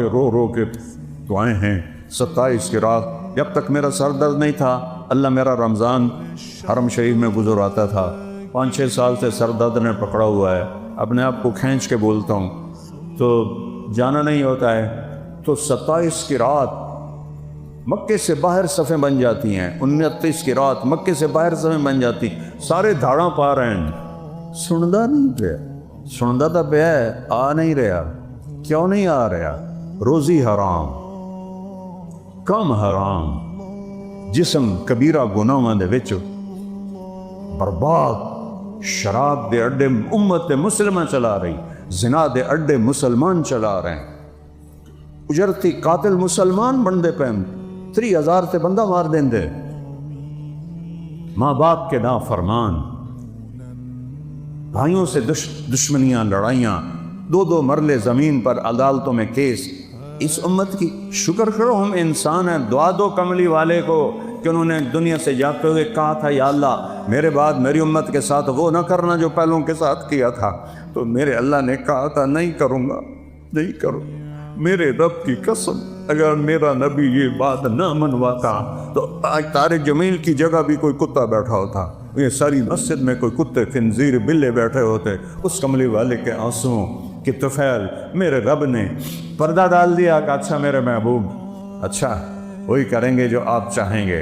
رو رو کے دعائیں ہیں 27 کی رات جب تک میرا سر درد نہیں تھا اللہ میرا رمضان حرم شریف میں گزراتا تھا 5-6 سال سے سر درد نے پکڑا ہوا ہے اپنے آپ کو کھینچ کے بولتا ہوں تو جانا نہیں ہوتا ہے تو 27 کی رات مکے سے باہر صفیں بن جاتی ہیں 29 کی رات مکے سے باہر صفیں بن جاتی سارے دھاڑاں پا رہے ہیں سندا نہیں پیا سندا تو پیا ہے آ نہیں رہا کیوں نہیں آ رہا روزی حرام کم حرام جسم کبیرہ گناہاں دے وچ برباد شراب دے اڈے امت مسلمہ چلا رہی زنا دے اڈے مسلمان چلا رہے ہیں اجرتی قاتل مسلمان بندے پہ 30,000 تے بندہ مار دیں دے ماں باپ کے نافرمان بھائیوں سے دشمنیاں لڑائیاں 2 مرلے زمین پر عدالتوں میں کیس اس امت کی شکر کرو ہم انسان ہیں دعا دو کملی والے کو کہ انہوں نے دنیا سے جاتے ہوئے کہا تھا یا اللہ میرے بعد میری امت کے ساتھ وہ نہ کرنا جو پہلوں کے ساتھ کیا تھا تو میرے اللہ نے کہا تھا نہیں کروں گا نہیں کروں میرے رب کی قسم اگر میرا نبی یہ بات نہ منواتا تو آج طارق جمیل کی جگہ بھی کوئی کتا بیٹھا ہوتا یہ ساری مسجد میں کوئی کتے خنزیر بلے بیٹھے ہوتے اس کملی والے کے آنسوؤں کی طفیل میرے رب نے پردہ ڈال دیا کہ اچھا میرے محبوب اچھا وہی کریں گے جو آپ چاہیں گے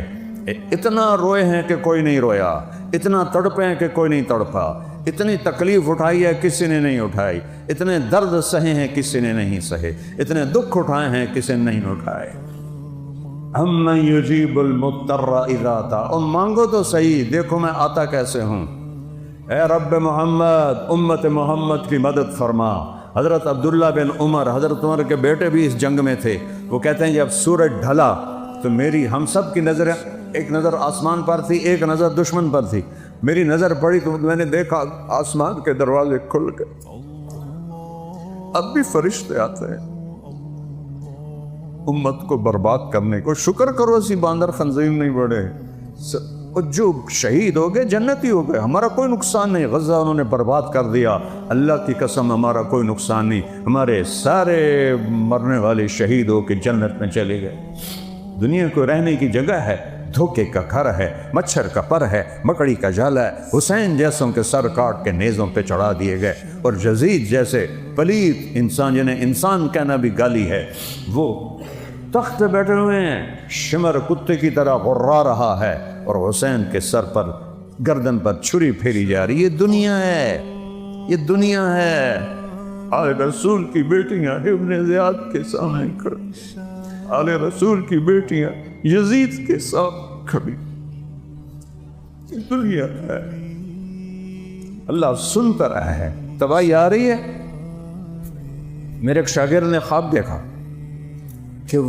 اتنا روئے ہیں کہ کوئی نہیں رویا اتنا تڑپے ہیں کہ کوئی نہیں تڑپا اتنی تکلیف اٹھائی ہے کسی نے نہیں اٹھائی اتنے درد سہے ہیں کسی نے نہیں سہے اتنے دکھ اٹھائے ہیں کسی نے نہیں اٹھائے اَمَّن يُجِيبُ الْمُضْطَرَّ إِذَا دَعَاهُ اور مانگو تو صحیح دیکھو میں آتا کیسے ہوں اے رب محمد امت محمد کی مدد فرما حضرت عبداللہ بن عمر حضرت عمر کے بیٹے بھی اس جنگ میں تھے وہ کہتے ہیں جب سورج ڈھلا تو میری ہم سب کی نظر ایک نظر آسمان پر تھی ایک نظر دشمن پر تھی میری نظر پڑی تو میں نے دیکھا آسمان کے دروازے کھل گئے اب بھی فرشتے آتے ہیں امت کو برباد کرنے کو شکر کرو اسی باندر خنزیر نہیں بڑھے جو شہید ہو گئے جنتی ہو گئے ہمارا کوئی نقصان نہیں غزہ انہوں نے برباد کر دیا اللہ کی قسم ہمارا کوئی نقصان نہیں ہمارے سارے مرنے والے شہید ہو کے جنت میں چلے گئے دنیا کو رہنے کی جگہ ہے دھوکے کا گھر ہے مچھر کا پر ہے مکڑی کا جالا ہے حسین جیسوں کے سر کاٹ کے نیزوں پہ چڑھا دیے گئے اور یزید جیسے پلیت انسان جنہیں انسان کہنا بھی گالی ہے وہ تخت پہ بیٹھے ہوئے ہیں شمر کتے کی طرح غرا رہا ہے اور حسین کے سر پر گردن پر چھری پھیری جا رہی یہ دنیا ہے یہ دنیا ہے آل رسول کی بیٹیاں ابن زیاد کے سامنے کھڑی آل رسول کی بیٹیاں یزید کے ساتھ کھڑی دنیا ہے اللہ سنتا رہا ہے تباہی آ رہی ہے میرے ایک شاگرد نے خواب دیکھا کہ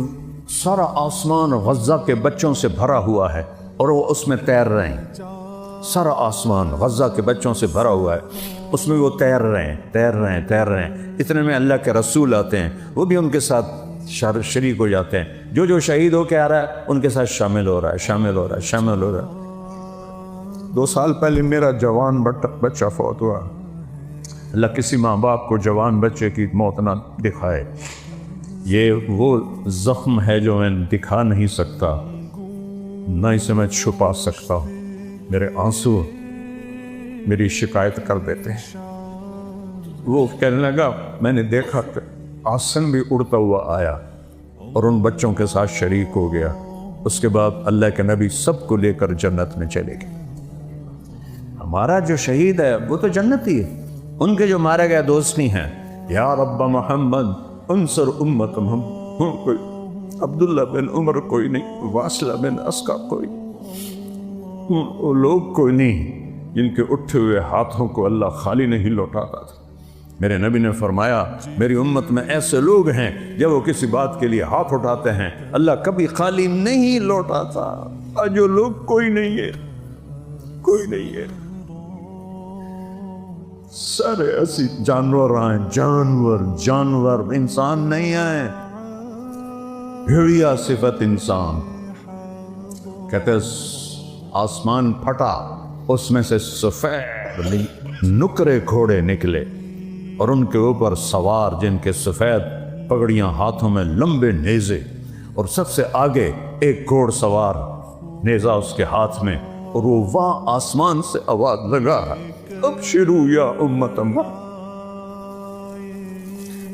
سارا آسمان غزہ کے بچوں سے بھرا ہوا ہے اور وہ اس میں تیر رہے ہیں سارا آسمان غزہ کے بچوں سے بھرا ہوا ہے اس میں وہ تیر رہے ہیں اتنے میں اللہ کے رسول آتے ہیں وہ بھی ان کے ساتھ شریک ہو جاتے ہیں جو شہید ہو کے آ رہا ہے ان کے ساتھ شامل ہو رہا ہے 2 سال پہلے میرا جوان بچہ فوت ہوا اللہ کسی ماں باپ کو جوان بچے کی موت نہ دکھائے یہ وہ زخم ہے جو میں دکھا نہیں سکتا نہ اسے میں چھپا سکتا ہوں میرے آنسو میری شکایت کر دیتے ہیں وہ کہنے لگا میں نے دیکھا کہ آسن بھی اڑتا ہوا آیا اور ان بچوں کے ساتھ شریک ہو گیا اس کے بعد اللہ کے نبی سب کو لے کر جنت میں چلے گئے ہمارا جو شہید ہے وہ تو جنتی ہے ان کے جو مارے گئے دوست نہیں ہیں یا رب محمد انصر امت محمد کوئی عبداللہ بن عمر کوئی نہیں واصلہ بن اسقا کوئی وہ لوگ کوئی نہیں جن کے اٹھے ہوئے ہاتھوں کو اللہ خالی نہیں لوٹاتا تھا میرے نبی نے فرمایا میری امت میں ایسے لوگ ہیں جب وہ کسی بات کے لیے ہاتھ اٹھاتے ہیں اللہ کبھی خالی نہیں لوٹاتا اور جو لوگ کوئی نہیں ہے سارے ایسی جانور آئیں جانور انسان نہیں آئے بھیڑیا صفت انسان کہتے آسمان پھٹا اس میں سے سفید نکرے گھوڑے نکلے اور ان کے اوپر سوار جن کے سفید پگڑیاں ہاتھوں میں لمبے نیزے، اور سب سے آگے ایک گھوڑ سوار، نیزہ اس کے ہاتھ میں، اور وہ وہاں آسمان سے آواز لگا ہے، ابشروا یا امت محمد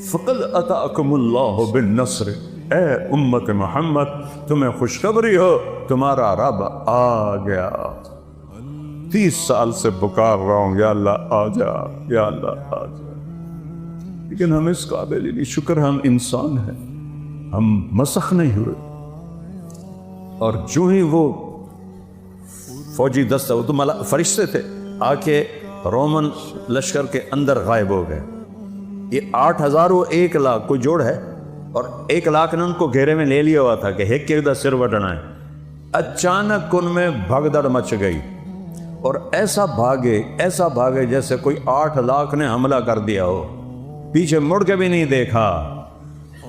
فقد اتاکم اللہ بالنصر، اے امت محمد تمہیں خوشخبری ہو، تمہارا رب آ گیا۔ 30 سال سے پکار رہا ہوں، یا اللہ آ جا، یا اللہ آ جا، لیکن ہم اس قابل ہی نہیں۔ شکر ہم انسان ہیں، ہم مسخ نہیں ہوئے۔ اور جو ہی وہ فوجی دستہ، وہ تو فرشتے تھے، آ کے رومن لشکر کے اندر غائب ہو گئے۔ یہ 8000 و 1 لاکھ کوئی جوڑ ہے، اور 1 لاکھ نے ان کو گھیرے میں لے لیا ہوا تھا کہ ہیک کے ادھر سر وٹنا ہے۔ اچانک ان میں بھگدڑ مچ گئی، اور ایسا بھاگے جیسے کوئی 8 لاکھ نے حملہ کر دیا ہو، پیچھے مڑ کے بھی نہیں دیکھا۔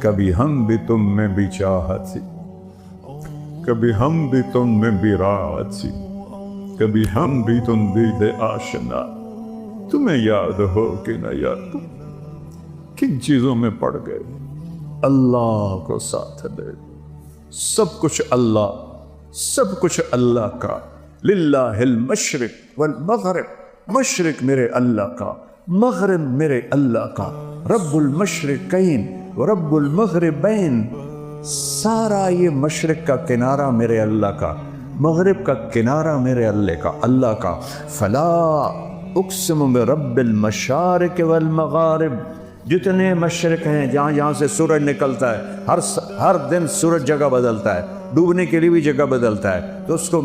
کبھی ہم بھی تم میں بھی چاہت سی، کبھی ہم بھی تم میں بھی راحت سی، کبھی ہم بھی تم بھی دے آشنا، تمہیں یاد ہو کہ نہ یاد، تم کن چیزوں میں پڑ گئے؟ اللہ کو ساتھ دے، سب کچھ اللہ کا۔ للہ المشرق والمغرب، مشرق میرے اللہ کا، مغرب میرے اللہ کا، رب المشرقین ورب المغربین، سارا یہ مشرق کا کنارہ میرے اللہ کا، مغرب کا کنارہ میرے اللہ کا۔ فلا اقسم برب المشارق والمغارب، جتنے مشرق ہیں، جہاں سے سورج نکلتا ہے، ہر دن سورج جگہ بدلتا ہے، ڈوبنے کے لیے بھی جگہ بدلتا ہے، تو اس کو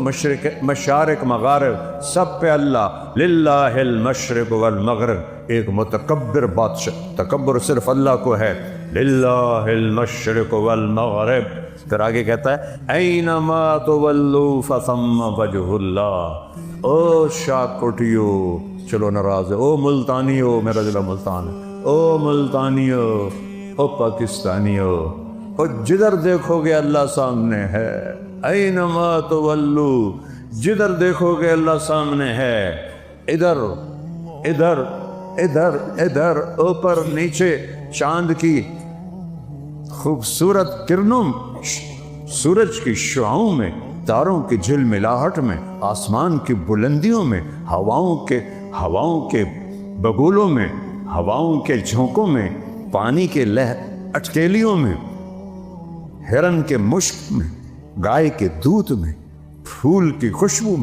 مشارق مغارب سب پہ اللہ۔ للہ المشرق والمغرب، ایک متکبر بادشاہ، تکبر صرف اللہ کو ہے۔ للہ المشرق والمغرب، پھر آگے کہتا ہے اینما تولوا فثم وجہ اللہ۔ او شاہ کوٹیو، چلو ناراض ہے، او ملتانیو، میرا ضلع ملتان ہے، او ملتانیو، او پاکستانیو، او جدھر دیکھو گے اللہ سامنے ہے۔ اینما تولو، جدھر دیکھو گے اللہ سامنے ہے، ادھر ادھر ادھر ادھر، اوپر نیچے، چاند کی خوبصورت کرنوں، سورج کی شعاؤں میں، تاروں کی جھلملاہٹ میں، آسمان کی بلندیوں میں، ہواؤں کے بگولوں میں، ہواؤں کے جھونکوں میں، پانی کے اٹکیلیوں میں، ہرن کے مشک میں، گائے کے دودھ میں، پھول کی خوشبو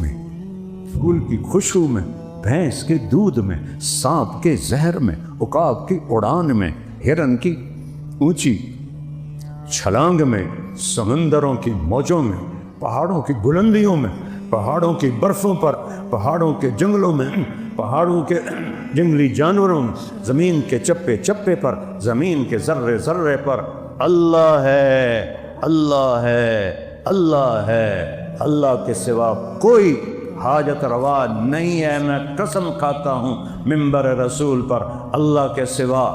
میں، بھینس کے دودھ میں، سانپ کے زہر میں، عقاب کی اڑان میں، ہرن کی اونچی چھلانگ میں، سمندروں کی موجوں میں، پہاڑوں کی بلندیوں میں، پہاڑوں کی برفوں پر، پہاڑوں کے جنگلوں میں، پہاڑوں کے جنگلی جانوروں میں، زمین کے چپے چپے پر، زمین کے ذرے ذرے پر اللہ ہے، اللہ ہے، اللہ ہے۔ اللہ کے سوا کوئی حاجت روا نہیں ہے، میں قسم کھاتا ہوں منبر رسول پر، اللہ کے سوا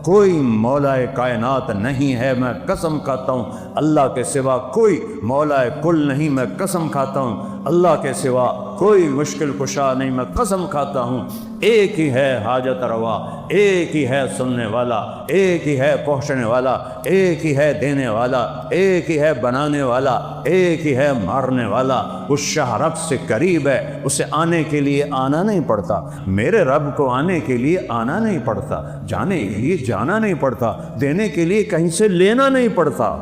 کوئی مولا کائنات نہیں ہے، میں قسم کھاتا ہوں اللہ کے سوا کوئی مولا کل نہیں، میں قسم کھاتا ہوں اللہ کے سوا کوئی مشکل کشا نہیں، میں قسم کھاتا ہوں ایک ہی ہے حاجت روا، ایک ہی ہے سننے والا، ایک ہی ہے پہنچنے والا، ایک ہی ہے دینے والا، ایک ہی ہے بنانے والا، ایک ہی ہے مارنے والا۔ اس شاہ رب سے قریب ہے، اسے آنے کے لیے آنا نہیں پڑتا، میرے رب کو آنے کے لیے آنا نہیں پڑتا، جانے کے لیے جانا نہیں پڑتا، دینے کے لیے کہیں سے لینا نہیں پڑتا،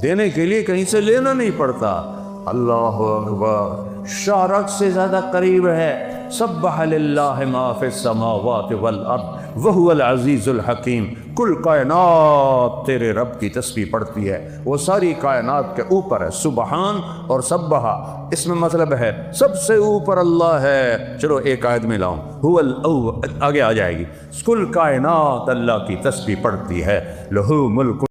دینے کے لیے کہیں سے لینا نہیں پڑتا۔ اللہ اکبر، شاہ رب سے زیادہ قریب ہے۔ سبح للہ ما فی السماوات والارض وہو العزیز الحکیم، کل کائنات تیرے رب کی تسبیح پڑھتی ہے، وہ ساری کائنات کے اوپر ہے۔ سبحان اور سبحا اس میں مطلب ہے سب سے اوپر اللہ ہے۔ چلو ایک آیت میں لاؤں، هو الاول، آگے آ جائے گی، کل کائنات اللہ کی تسبیح پڑھتی ہے، لہو ملک